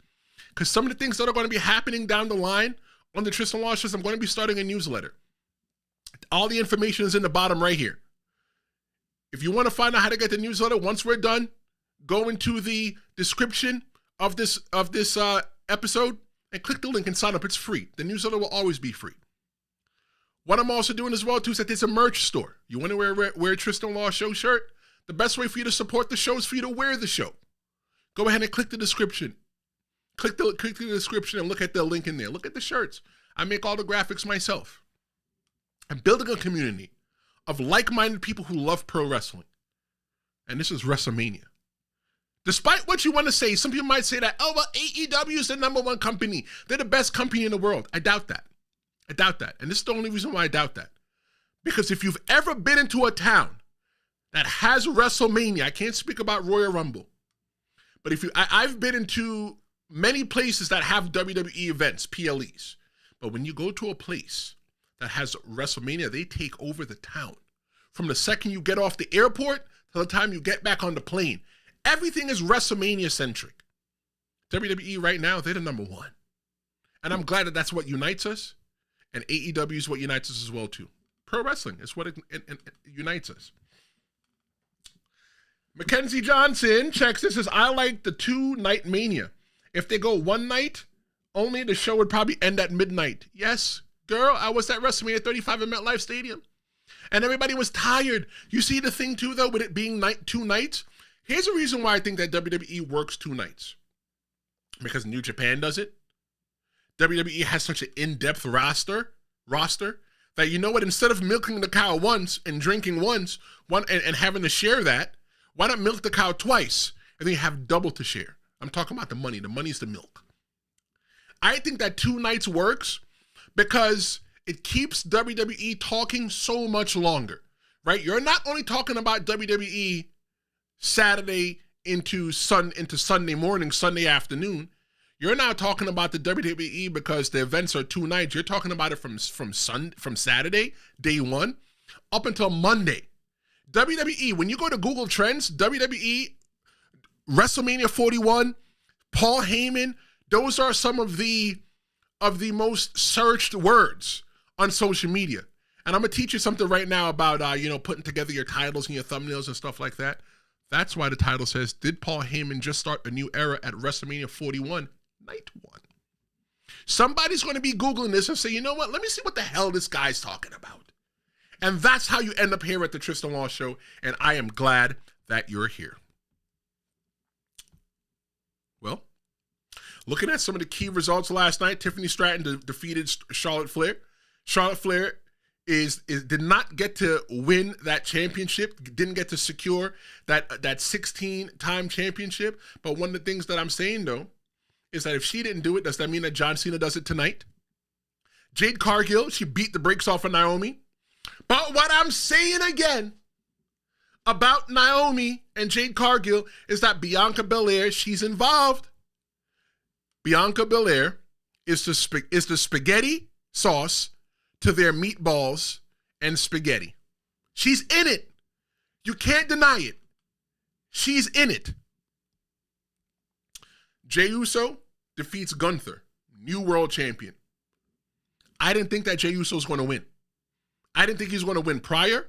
A: Because some of the things that are going to be happening down the line on the Tristen Law shows, I'm going to be starting a newsletter. All the information is in the bottom right here. If you want to find out how to get the newsletter, once we're done, go into the description of this episode and click the link and sign up. It's free. The newsletter will always be free. What I'm also doing as well, too, is that there's a merch store. You want to wear a Tristen Law show shirt? The best way for you to support the show is for you to wear the show. Go ahead and click the description. Click the description and look at the link in there. Look at the shirts. I make all the graphics myself. I'm building a community of like-minded people who love pro wrestling. And this is WrestleMania. Despite what you want to say, some people might say that, oh, well, AEW is the #1 company. They're the best company in the world. I doubt that. I doubt that. And this is the only reason why I doubt that. Because if you've ever been into a town that has WrestleMania, I can't speak about Royal Rumble, but I've been into many places that have WWE events, PLEs. But when you go to a place that has WrestleMania, they take over the town. From the second you get off the airport to the time you get back on the plane. Everything is WrestleMania-centric. WWE right now, they're the #1. And I'm glad that that's what unites us. And AEW is what unites us as well, too. Pro wrestling is what it unites us. Mackenzie Johnson checks this, says, I like the 2-night Mania. If they go one night only, the show would probably end at midnight. Yes, girl, I was at WrestleMania 35 at MetLife Stadium. And everybody was tired. You see the thing, too, though, with it being 2 nights? Here's a reason why I think that WWE works 2 nights. Because New Japan does it. WWE has such an in-depth roster that, you know what, instead of milking the cow once and drinking once and having to share that, why not milk the cow twice and then you have double to share? I'm talking about the money. The money's the milk. I think that 2 nights works because it keeps WWE talking so much longer, right? You're not only talking about WWE Saturday into Sunday morning, Sunday afternoon. You're now talking about the WWE because the events are 2 nights. You're talking about it from Saturday, day 1, up until Monday. WWE, when you go to Google Trends, WWE, WrestleMania 41, Paul Heyman, Those are some of the most searched words on social media. And I'm going to teach you something right now about, putting together your titles and your thumbnails and stuff like that. That's why the title says, did Paul Heyman just start a new era at WrestleMania 41, Night 1? Somebody's going to be Googling this and say, you know what? Let me see what the hell this guy's talking about. And that's how you end up here at the Tristen Law Show. And I am glad that you're here. Well, looking at some of the key results last night, Tiffany Stratton defeated Charlotte Flair. Charlotte Flair did not get to win that championship, didn't get to secure that 16-time championship. But one of the things that I'm saying, though, is that if she didn't do it, does that mean that John Cena does it tonight? Jade Cargill, she beat the brakes off of Naomi. But what I'm saying again about Naomi and Jade Cargill is that Bianca Belair, she's involved. Bianca Belair is the spaghetti sauce to their meatballs and spaghetti. She's in it. You can't deny it. She's in it. Jey Uso defeats Gunther, new world champion. I didn't think that Jey Uso was going to win. I didn't think he was going to win prior.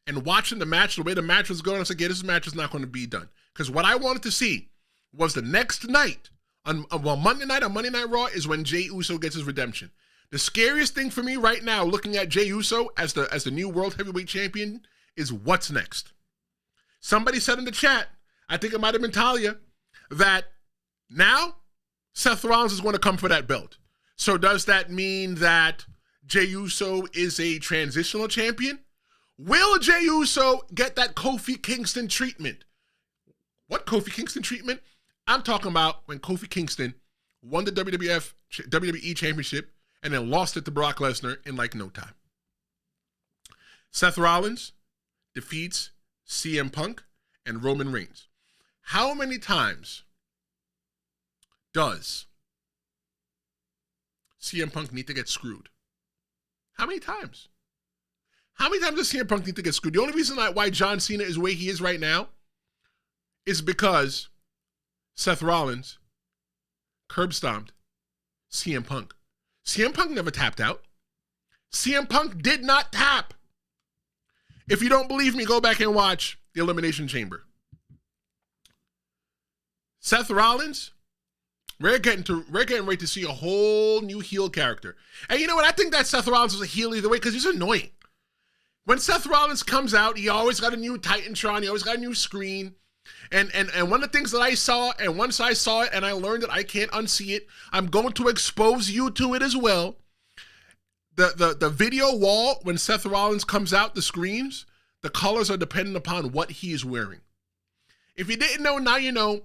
A: And watching the match, the way the match was going, I said, this match is not going to be done. Because what I wanted to see was the next night, on Monday Night Raw, is when Jey Uso gets his redemption. The scariest thing for me right now, looking at Jey Uso as the new World Heavyweight Champion, is what's next. Somebody said in the chat, I think it might have been Talia, that now Seth Rollins is going to come for that belt. So does that mean that Jey Uso is a transitional champion? Will Jey Uso get that Kofi Kingston treatment? What Kofi Kingston treatment? I'm talking about when Kofi Kingston won the WWE Championship and then lost it to Brock Lesnar in like no time. Seth Rollins defeats CM Punk and Roman Reigns. How many times does CM Punk need to get screwed? How many times? How many times does CM Punk need to get screwed? The only reason why John Cena is the way he is right now is because Seth Rollins curb stomped CM Punk. CM Punk never tapped out. CM Punk did not tap. If you don't believe me, go back and watch the Elimination Chamber. Seth Rollins, we're getting ready to see a whole new heel character. And you know what? I think that Seth Rollins was a heel either way because he's annoying. When Seth Rollins comes out, he always got a new Titantron. He always got a new screen. And one of the things that I saw, and once I saw it and I learned that I can't unsee it, I'm going to expose you to it as well. The video wall, when Seth Rollins comes out, the screens, the colors are dependent upon what he is wearing. If you didn't know, now you know.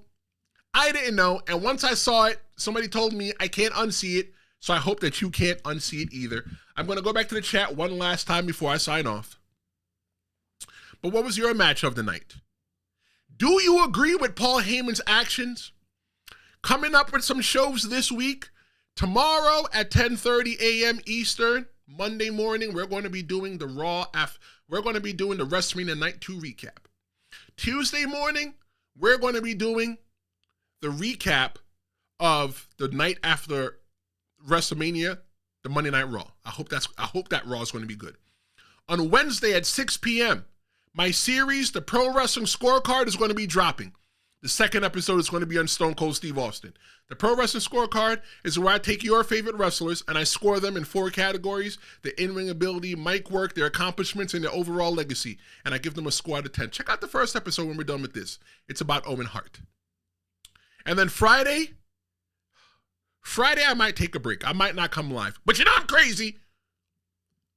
A: I didn't know, and once I saw it, somebody told me I can't unsee it, so I hope that you can't unsee it either. I'm going to go back to the chat one last time before I sign off. But what was your match of the night? Do you agree with Paul Heyman's actions? Coming up with some shows this week. Tomorrow at 10:30 a.m. Eastern, Monday morning, we're going to be doing the we're going to be doing the WrestleMania Night 2 recap. Tuesday morning, we're going to be doing the recap of the night after WrestleMania, the Monday Night Raw. I hope that Raw is going to be good. On Wednesday at 6 p.m., my series, the Pro Wrestling Scorecard, is going to be dropping. The second episode is going to be on Stone Cold Steve Austin. The Pro Wrestling Scorecard is where I take your favorite wrestlers and I score them in 4 categories: the in-ring ability, mic work, their accomplishments, and their overall legacy. And I give them a score out of 10. Check out the first episode when we're done with this. It's about Owen Hart. And then Friday, I might take a break. I might not come live. But you know I'm crazy.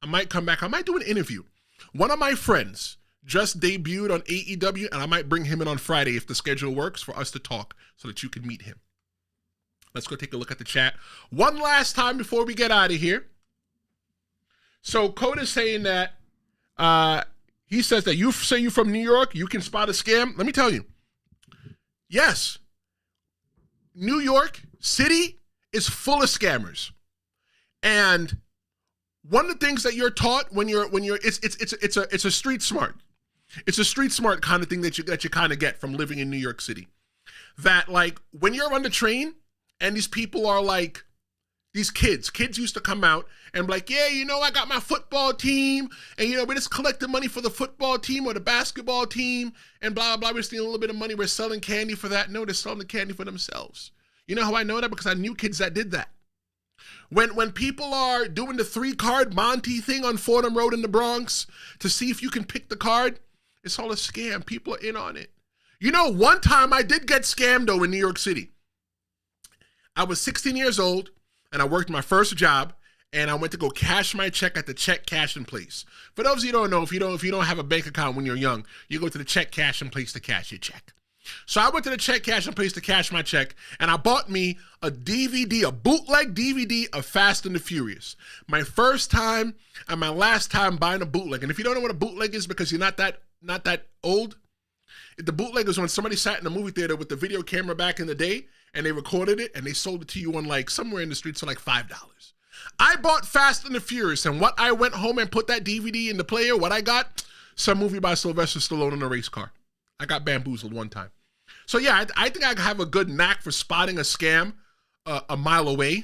A: I might come back. I might do an interview. One of my friends just debuted on AEW, and I might bring him in on Friday if the schedule works for us to talk so that you can meet him. Let's go take a look at the chat one last time before we get out of here. So Coda's saying that he says that you say you're from New York, you can spot a scam. Let me tell you. Yes. New York City is full of scammers. And one of the things that you're taught when you're it's a street smart. It's a street smart kind of thing that you kind of get from living in New York City. That like when you're on the train And these people are like, these kids used to come out and be like, yeah, I got my football team, and we're just collecting money for the football team or the basketball team, and blah, blah, blah. We're stealing a little bit of money. We're selling candy for that. No, they're selling the candy for themselves. You know how I know that? Because I knew kids that did that. When people are doing the 3-card Monty thing on Fordham Road in the Bronx to see if you can pick the card, it's all a scam. People are in on it. One time I did get scammed, though, in New York City. I was 16 years old, and I worked my first job, and I went to go cash my check at the check cashing place. For those of you who don't know, if you don't have a bank account when you're young, you go to the check cashing place to cash your check. So I went to the check cashing place to cash my check, and I bought me a DVD, a bootleg DVD of Fast and the Furious. My first time and my last time buying a bootleg. And if you don't know what a bootleg is because you're not that old, the bootleg is when somebody sat in a movie theater with the video camera back in the day, and they recorded it, and they sold it to you on like somewhere in the streets for like $5. I bought Fast and the Furious, and what I went home and put that DVD in the player, what I got? Some movie by Sylvester Stallone in a race car. I got bamboozled one time. So yeah, I think I have a good knack for spotting a scam a mile away.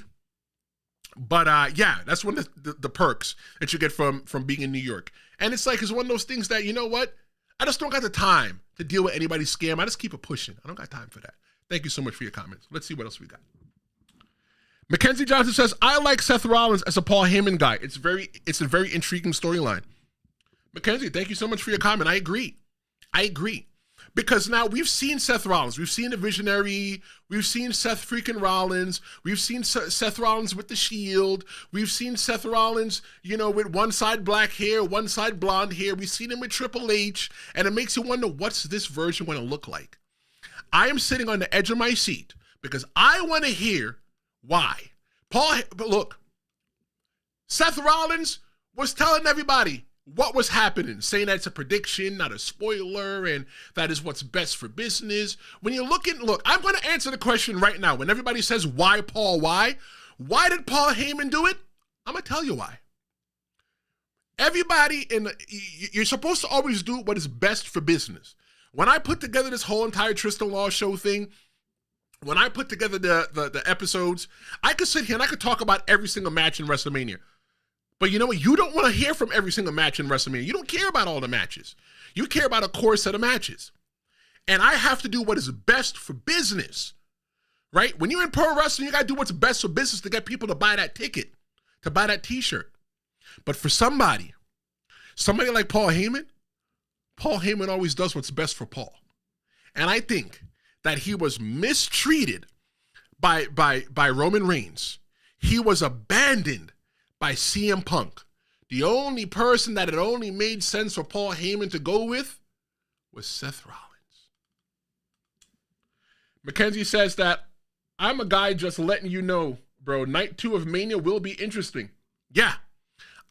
A: But yeah, that's one of the perks that you get from being in New York. And it's one of those things that, you know what? I just don't got the time to deal with anybody's scam. I just keep it pushing. I don't got time for that. Thank you so much for your comments. Let's see what else we got. Mackenzie Johnson says, I like Seth Rollins as a Paul Heyman guy. It's a very intriguing storyline. Mackenzie, thank you so much for your comment. I agree. Because now we've seen Seth Rollins. We've seen the Visionary. We've seen Seth freaking Rollins. We've seen Seth Rollins with the Shield. We've seen Seth Rollins, with one side black hair, one side blonde hair. We've seen him with Triple H. And it makes you wonder, what's this version going to look like? I am sitting on the edge of my seat because I want to hear why. But look, Seth Rollins was telling everybody what was happening, saying that's a prediction, not a spoiler, and that is what's best for business. When you're look, I'm going to answer the question right now. When everybody says, why, Paul, why? Why did Paul Heyman do it? I'm going to tell you why. Everybody, you're supposed to always do what is best for business. When I put together this whole entire Tristen Law show thing, when I put together the episodes, I could sit here and I could talk about every single match in WrestleMania. But you know what? You don't want to hear from every single match in WrestleMania. You don't care about all the matches. You care about a core set of matches. And I have to do what is best for business, right? When you're in pro wrestling, you got to do what's best for business to get people to buy that ticket, to buy that t-shirt. But for somebody like Paul Heyman always does what's best for Paul. And I think that he was mistreated by Roman Reigns. He was abandoned by CM Punk. The only person that it only made sense for Paul Heyman to go with was Seth Rollins. Mackenzie says that, I'm a guy just letting you know, bro, night 2 of Mania will be interesting. Yeah,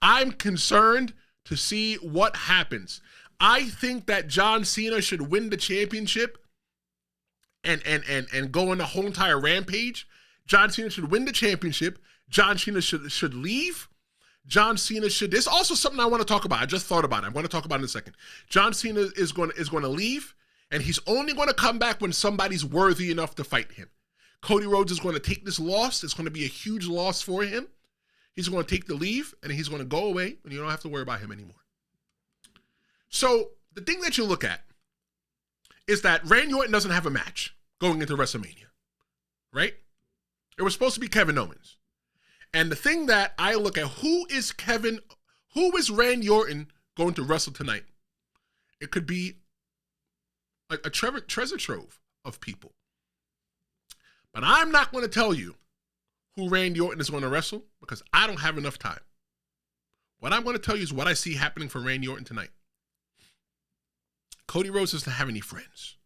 A: I'm concerned to see what happens. I think that John Cena should win the championship and go on the whole entire rampage. John Cena should win the championship. John Cena should leave. John Cena should. There's also something I want to talk about. I just thought about it. I'm going to talk about it in a second. John Cena is going to leave, and he's only going to come back when somebody's worthy enough to fight him. Cody Rhodes is going to take this loss. It's going to be a huge loss for him. He's going to take the leave, and he's going to go away, and you don't have to worry about him anymore. So the thing that you look at is that Randy Orton doesn't have a match going into WrestleMania, right? It was supposed to be Kevin Owens. And the thing that I look at, who is Randy Orton going to wrestle tonight? It could be a treasure trove of people. But I'm not going to tell you who Randy Orton is going to wrestle because I don't have enough time. What I'm going to tell you is what I see happening for Randy Orton tonight. Cody Rhodes doesn't have any friends.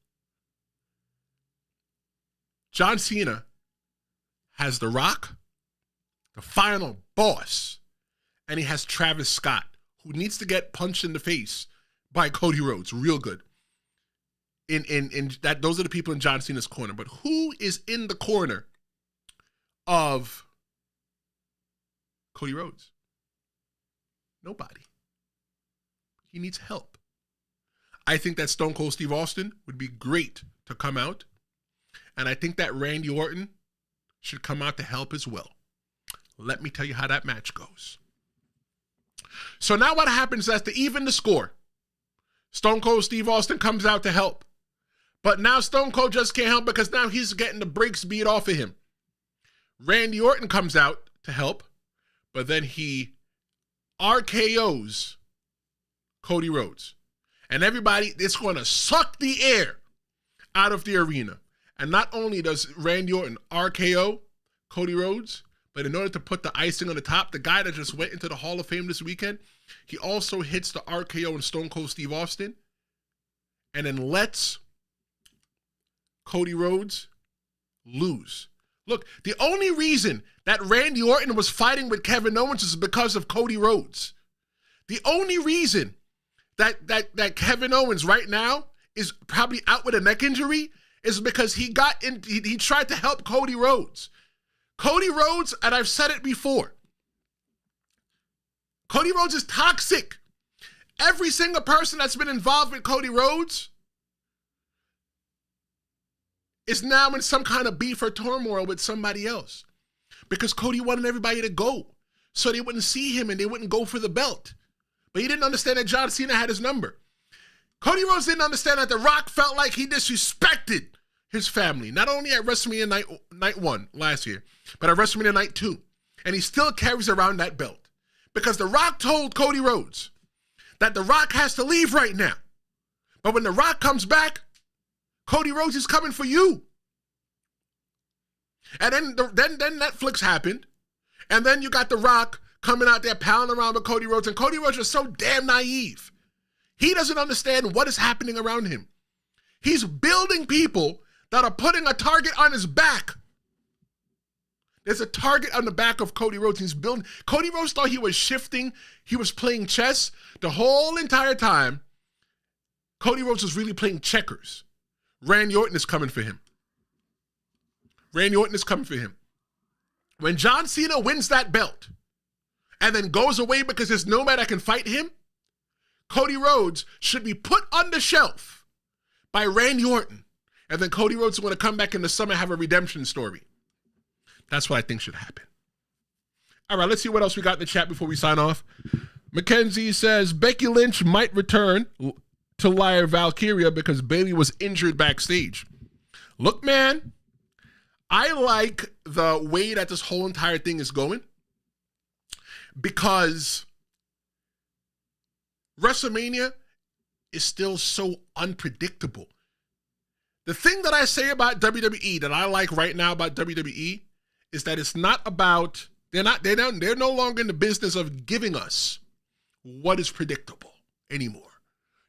A: John Cena has The Rock, the final boss, and he has Travis Scott, who needs to get punched in the face by Cody Rhodes real good. In that, those are the people in John Cena's corner. But who is in the corner of Cody Rhodes? Nobody. He needs help. I think that Stone Cold Steve Austin would be great to come out. And I think that Randy Orton should come out to help as well. Let me tell you how that match goes. So now what happens is to even the score, Stone Cold Steve Austin comes out to help. But now Stone Cold just can't help because now he's getting the brakes beat off of him. Randy Orton comes out to help, but then he RKO's Cody Rhodes. And everybody is going to suck the air out of the arena. And not only does Randy Orton RKO Cody Rhodes, but in order to put the icing on the top, the guy that just went into the Hall of Fame this weekend, he also hits the RKO in Stone Cold Steve Austin and then lets Cody Rhodes lose. Look, the only reason that Randy Orton was fighting with Kevin Owens is because of Cody Rhodes. The only reason that Kevin Owens right now is probably out with a neck injury is because he tried to help Cody Rhodes. Cody Rhodes, and I've said it before, Cody Rhodes is toxic. Every single person that's been involved with Cody Rhodes is now in some kind of beef or turmoil with somebody else because Cody wanted everybody to go so they wouldn't see him and they wouldn't go for the belt. But he didn't understand that John Cena had his number. Cody Rhodes didn't understand that The Rock felt like he disrespected his family, not only at WrestleMania night 1 last year, but at WrestleMania night 2. And he still carries around that belt because The Rock told Cody Rhodes that The Rock has to leave right now. But when The Rock comes back, Cody Rhodes is coming for you. And then Netflix happened. And then you got The Rock coming out there pounding around with Cody Rhodes. And Cody Rhodes is so damn naive. He doesn't understand what is happening around him. He's building people that are putting a target on his back. There's a target on the back of Cody Rhodes. He's building. Cody Rhodes thought he was shifting. He was playing chess the whole entire time. Cody Rhodes was really playing checkers. Randy Orton is coming for him. Randy Orton is coming for him. When John Cena wins that belt and then goes away because there's no man that can fight him, Cody Rhodes should be put on the shelf by Randy Orton. And then Cody Rhodes is going to come back in the summer and have a redemption story. That's what I think should happen. All right, let's see what else we got in the chat before we sign off. Mackenzie says, Becky Lynch might return to Lyra Valkyria because Bayley was injured backstage. Look, man, I like the way that this whole entire thing is going because WrestleMania is still so unpredictable. The thing that I say about WWE that I like right now about WWE is that it's not about, they're no longer in the business of giving us what is predictable anymore.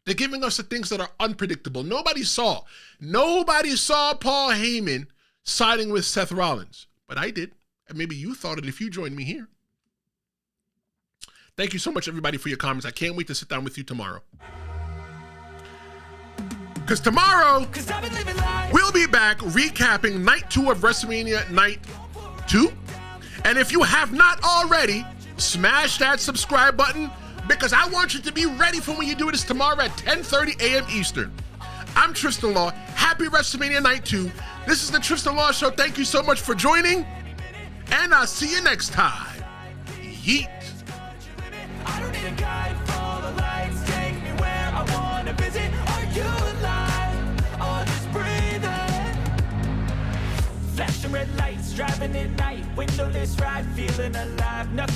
A: They're giving us the things that are unpredictable. Nobody saw Paul Heyman siding with Seth Rollins, but I did. And maybe you thought it if you joined me here. Thank you so much, everybody, for your comments. I can't wait to sit down with you tomorrow. Because tomorrow, we'll be back recapping night 2 of WrestleMania night 2. And if you have not already, smash that subscribe button because I want you to be ready for when you do this tomorrow at 10:30 a.m. Eastern. I'm Tristen Law. Happy WrestleMania night 2. This is the Tristen Law Show. Thank you so much for joining. And I'll see you next time. Yeet. I don't need a guide, follow the lights, take me where I want to visit. Are you alive or just breathing? Flashing red lights, driving at night, windowless ride, feeling alive. Nothing